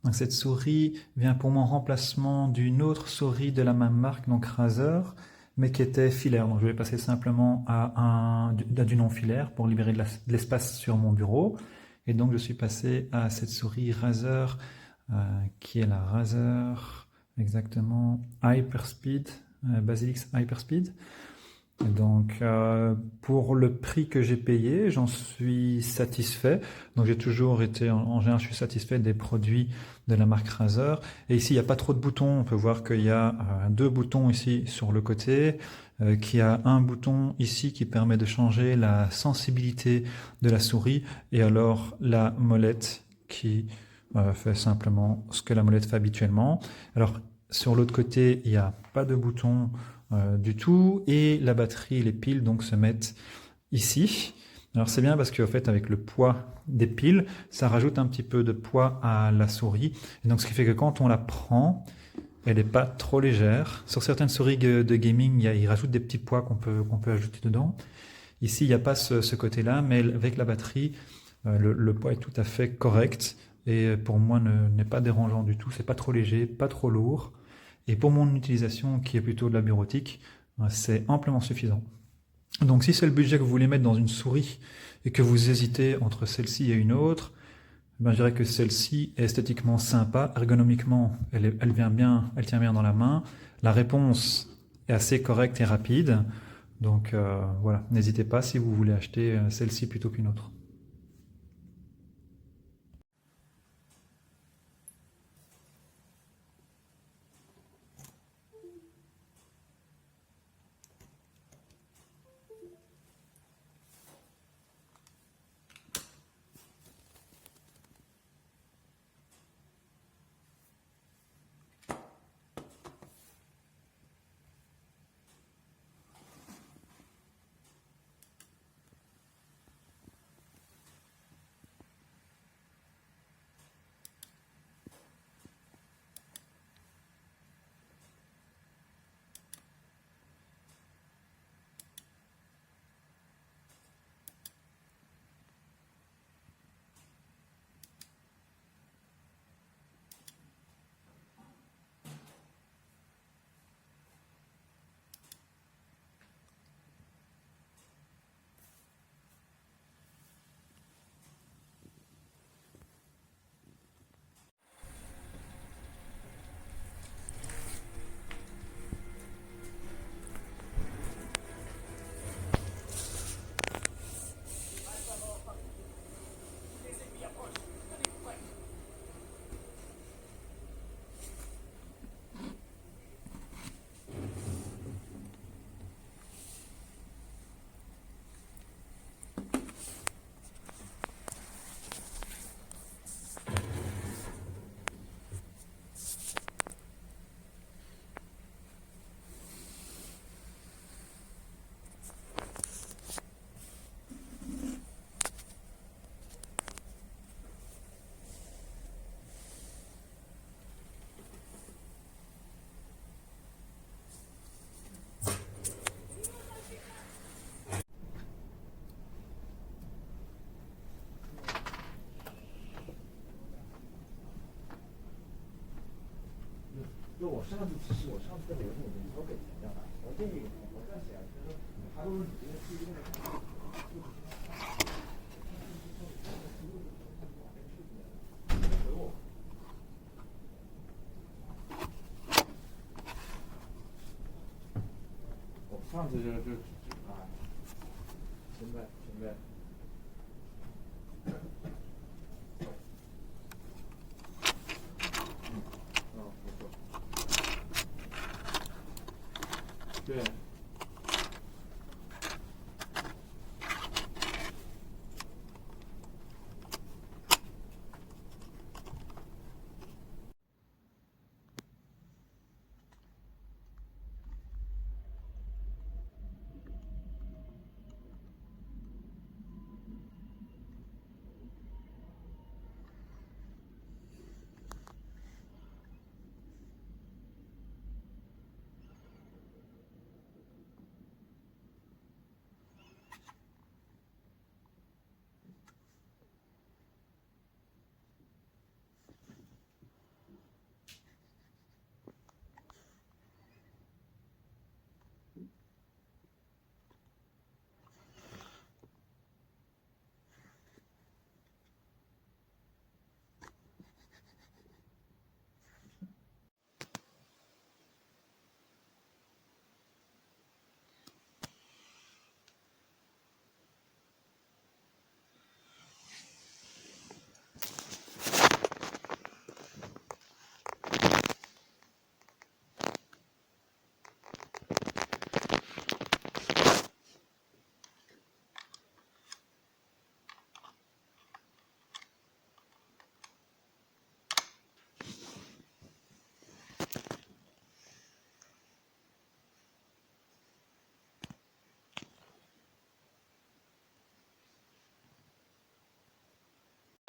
Donc cette souris vient pour mon remplacement d'une autre souris de la même marque, donc Razer, mais qui était filaire. Donc je vais passer simplement à du non filaire pour libérer de l'espace sur mon bureau. Et donc je suis passé à cette souris Razer, qui est la Razer, exactement, Hyperspeed, Basilix Hyperspeed. Donc, pour le prix que j'ai payé, j'en suis satisfait. Donc, j'ai toujours été, en général, je suis satisfait des produits de la marque Razer. Et ici, il n'y a pas trop de boutons. On peut voir qu'il y a deux boutons ici sur le côté, qu'il y a un bouton ici qui permet de changer la sensibilité de la souris, et alors la molette qui fait simplement ce que la molette fait habituellement. Alors, sur l'autre côté, il n'y a pas de bouton du tout, et la batterie et les piles donc se mettent ici. Alors c'est bien parce qu'en fait avec le poids des piles, ça rajoute un petit peu de poids à la souris, et donc ce qui fait que quand on la prend, elle n'est pas trop légère. Sur certaines souris de gaming, ils rajoutent des petits poids qu'on peut ajouter dedans. Ici, il n'y a pas ce côté-là, mais avec la batterie, le poids est tout à fait correct, et pour moi n'est pas dérangeant du tout. C'est pas trop léger, pas trop lourd. Et pour mon utilisation, qui est plutôt de la bureautique, c'est amplement suffisant. Donc si c'est le budget que vous voulez mettre dans une souris et que vous hésitez entre celle-ci et une autre, ben, je dirais que celle-ci est esthétiquement sympa, ergonomiquement, elle tient bien dans la main. La réponse est assez correcte et rapide. Donc voilà, n'hésitez pas si vous voulez acheter celle-ci plutôt qu'une autre.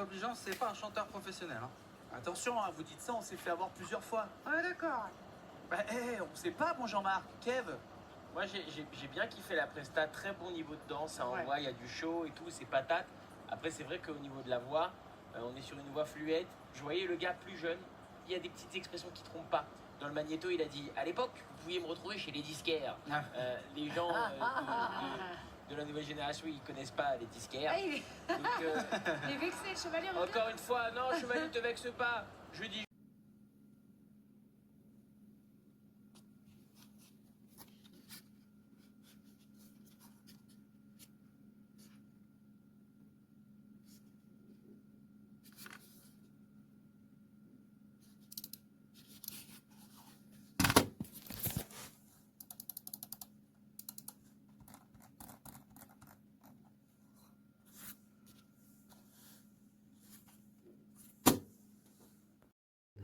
Obligeant, c'est pas un chanteur professionnel. Hein. Attention, hein, vous dites ça, on s'est fait avoir plusieurs fois. Ouais, d'accord. Bah, on sait pas, mon Jean-Marc. Kev. Moi, j'ai bien kiffé la presta, très bon niveau de danse, ça Ouais. envoie, il y a du show et tout, c'est patate. Après, c'est vrai qu'au niveau de la voix, on est sur une voix fluette. Je voyais le gars plus jeune, il y a des petites expressions qui trompent pas. Dans le magnéto, il a dit à l'époque, vous pouviez me retrouver chez les disquaires. Ah. Les gens de la nouvelle génération, ils connaissent pas les disquaires. Ah, il est Donc, il est vexé, le chevalier. regarde. encore une fois, non, chevalier, te vexe pas. Je dis.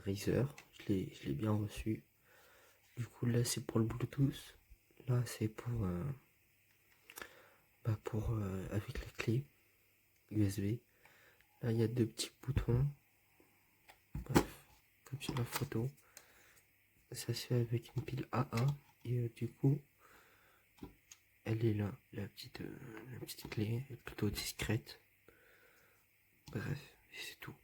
Razer, je l'ai bien reçu. Du coup là c'est pour le Bluetooth. Là c'est pour avec la clé USB. Là il y a deux petits boutons. Bref, comme sur la photo. Ça se fait avec une pile AA et du coup elle est là, la petite clé, elle est plutôt discrète. Bref, c'est tout.